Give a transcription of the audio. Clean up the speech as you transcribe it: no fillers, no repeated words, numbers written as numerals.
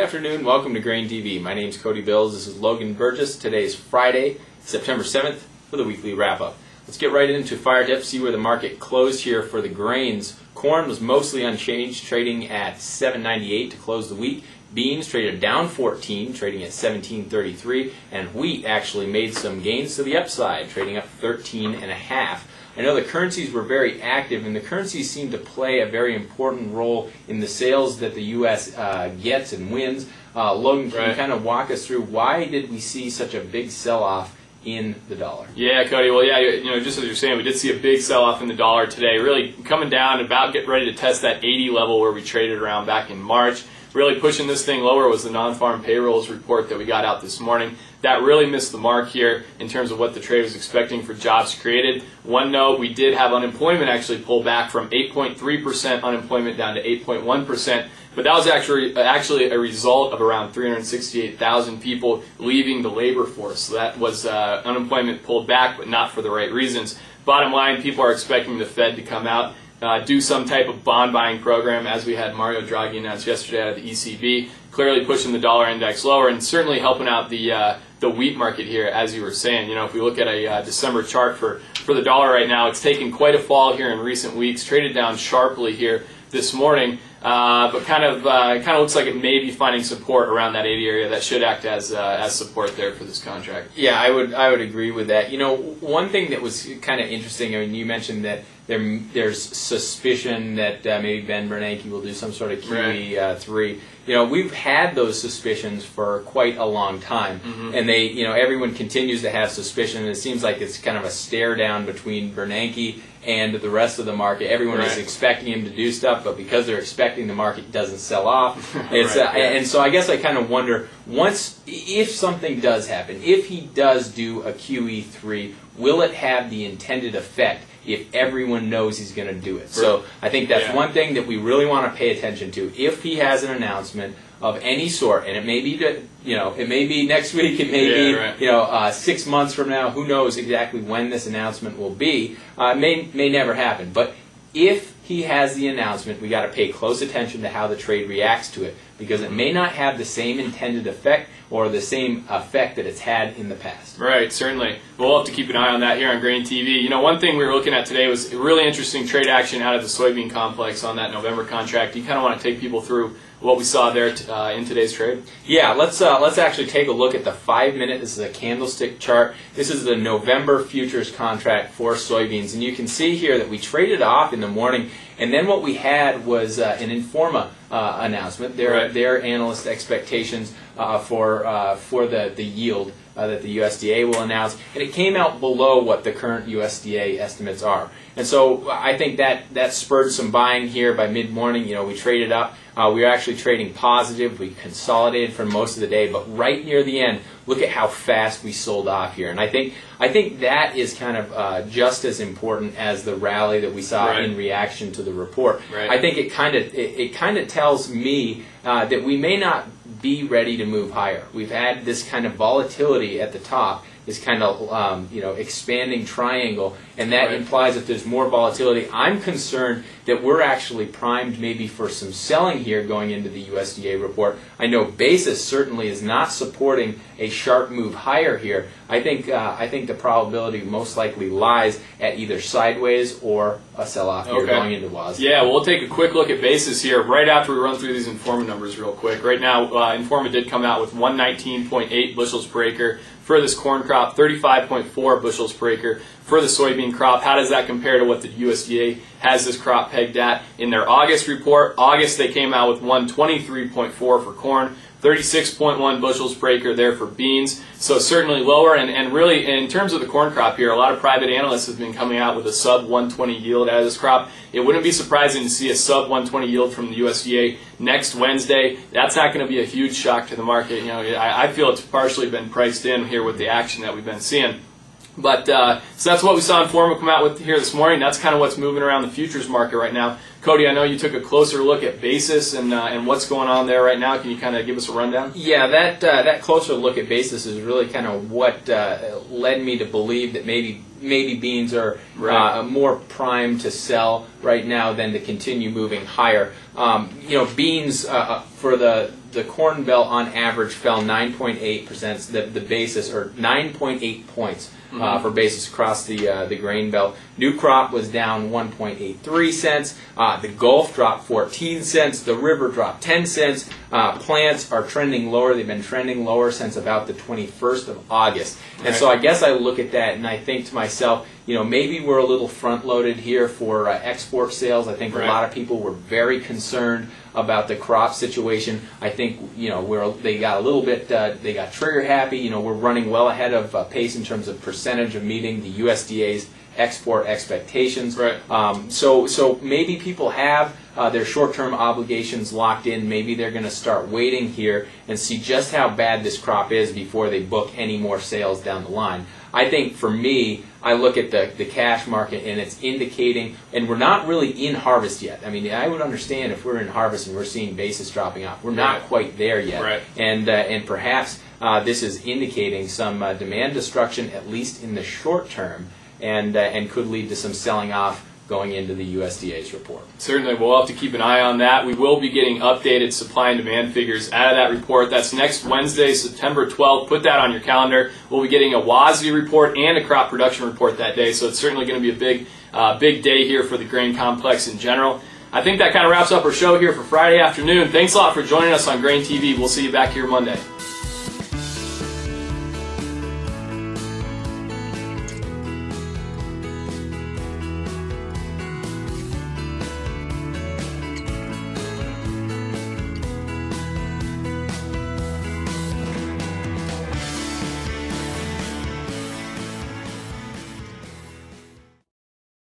afternoon, welcome to GrainTV. My name's Cody Bills, this is Logan Burgess. Today is Friday, September 7th, with a weekly wrap-up. Let's get right into fire tips, see where the market closed here for the grains. Corn was mostly unchanged, trading at $7.98 to close the week. Beans traded down 14, trading at $17.33, and wheat actually made some gains to the upside, trading up 13.5. I know the currencies were very active, and the currencies seem to play a very important role in the sales that the U.S. Gets and wins. Logan, can you kind of walk us through why did we see such a big sell-off in the dollar? Yeah, Cody. Well, just as you're saying, we did see a big sell-off in the dollar today, really coming down, about getting ready to test that 80 level where we traded around back in March. Really pushing this thing lower was the non-farm payrolls report that we got out this morning. That really missed the mark here in terms of what the trade was expecting for jobs created. One note, we did have unemployment actually pull back from 8.3% unemployment down to 8.1%, but that was actually a result of around 368,000 people leaving the labor force. So that was unemployment pulled back, but not for the right reasons. Bottom line, people are expecting the Fed to come out, do some type of bond buying program, as we had Mario Draghi announce yesterday out of the ECB, clearly pushing the dollar index lower and certainly helping out the wheat market here, as you were saying. If we look at a December chart for the dollar right now, it's taken quite a fall here in recent weeks, traded down sharply here this morning, but kind of looks like it may be finding support around that 80 area. That should act as support there for this contract. Yeah, I would agree with that. One thing that was kind of interesting, I mean, you mentioned that there's suspicion that maybe Ben Bernanke will do some sort of QE3. We've had those suspicions for quite a long time, and everyone continues to have suspicion. And it seems like it's kind of a stare down between Bernanke and the rest of the market. Everyone is expecting him to do stuff, but because they're expecting, the market doesn't sell off. And so I guess I kind of wonder, if something does happen, if he does do a QE3, will it have the intended effect if everyone knows he's going to do it? So I think that's one thing that we really want to pay attention to. If he has an announcement of any sort, and it may be that, it may be next week, it may be 6 months from now, who knows exactly when this announcement will be, may never happen. But if he has the announcement, we got to pay close attention to how the trade reacts to it, because it may not have the same intended effect or the same effect that it's had in the past. Right, certainly. We'll have to keep an eye on that here on GrainTV. One thing we were looking at today was a really interesting trade action out of the soybean complex on that November contract. Do you kind of want to take people through what we saw there in today's trade? Yeah, let's actually take a look at the 5-minute. This is a candlestick chart. This is the November futures contract for soybeans, and you can see here that we traded off in the morning, and then what we had was an Informa announcement. Their analyst expectations for the yield that the USDA will announce, and it came out below what the current USDA estimates are. And so I think that spurred some buying here by mid-morning. We traded up. We were actually trading positive. We consolidated for most of the day, but right near the end, look at how fast we sold off here. And I think that is kind of just as important as the rally that we saw in reaction to the report. I think it kind of tells me that we may not be ready to move higher. We've had this kind of volatility at the top, this kind of expanding triangle, and that implies that there's more volatility. I'm concerned that we're actually primed maybe for some selling here going into the USDA report. I know basis certainly is not supporting a sharp move higher here. I think the probability most likely lies at either sideways or a sell-off here going into WASDE. Yeah, well, we'll take a quick look at basis here right after we run through these Informa numbers real quick. Right now, Informa did come out with 119.8 bushels per acre for this corn crop, 35.4 bushels per acre for the soybean crop. How does that compare to what the USDA has this crop pegged at in their August report? August, they came out with 123.4 for corn, 36.1 bushels per acre there for beans, so certainly lower. And really, in terms of the corn crop here, a lot of private analysts have been coming out with a sub-120 yield out of this crop. It wouldn't be surprising to see a sub-120 yield from the USDA next Wednesday. That's not going to be a huge shock to the market. I feel it's partially been priced in here with the action that we've been seeing. But so that's what we saw Informa come out with here this morning. That's kind of what's moving around the futures market right now. Cody, I know you took a closer look at basis and what's going on there right now. Can you kind of give us a rundown? Yeah, that closer look at basis is really kind of what led me to believe that maybe beans are more primed to sell right now than to continue moving higher. Beans for the the Corn Belt on average fell 9.8%, the basis, or 9.8 points for basis across the grain belt. New crop was down 1.83 cents. The Gulf dropped 14 cents. The river dropped 10 cents. Plants are trending lower. They've been trending lower since about the 21st of August. And so I guess I look at that and I think to myself, you know, maybe we're a little front-loaded here for export sales. I think a lot of people were very concerned about the crop situation. I think, you know, they got a little bit, they got trigger happy. You know, we're running well ahead of pace in terms of percentage of meeting the USDA's export expectations. So maybe people have their short-term obligations locked in. Maybe they're going to start waiting here and see just how bad this crop is before they book any more sales down the line. I think for me, I look at the cash market and it's indicating, and we're not really in harvest yet. I mean, I would understand if we're in harvest and we're seeing basis dropping off. We're not quite there yet. And perhaps this is indicating some demand destruction, at least in the short term, and could lead to some selling off going into the USDA's report. Certainly, we'll have to keep an eye on that. We will be getting updated supply and demand figures out of that report. That's next Wednesday, September 12th. Put that on your calendar. We'll be getting a WASDE report and a crop production report that day, so it's certainly going to be a big day here for the grain complex in general. I think that kind of wraps up our show here for Friday afternoon. Thanks a lot for joining us on GrainTV. We'll see you back here Monday.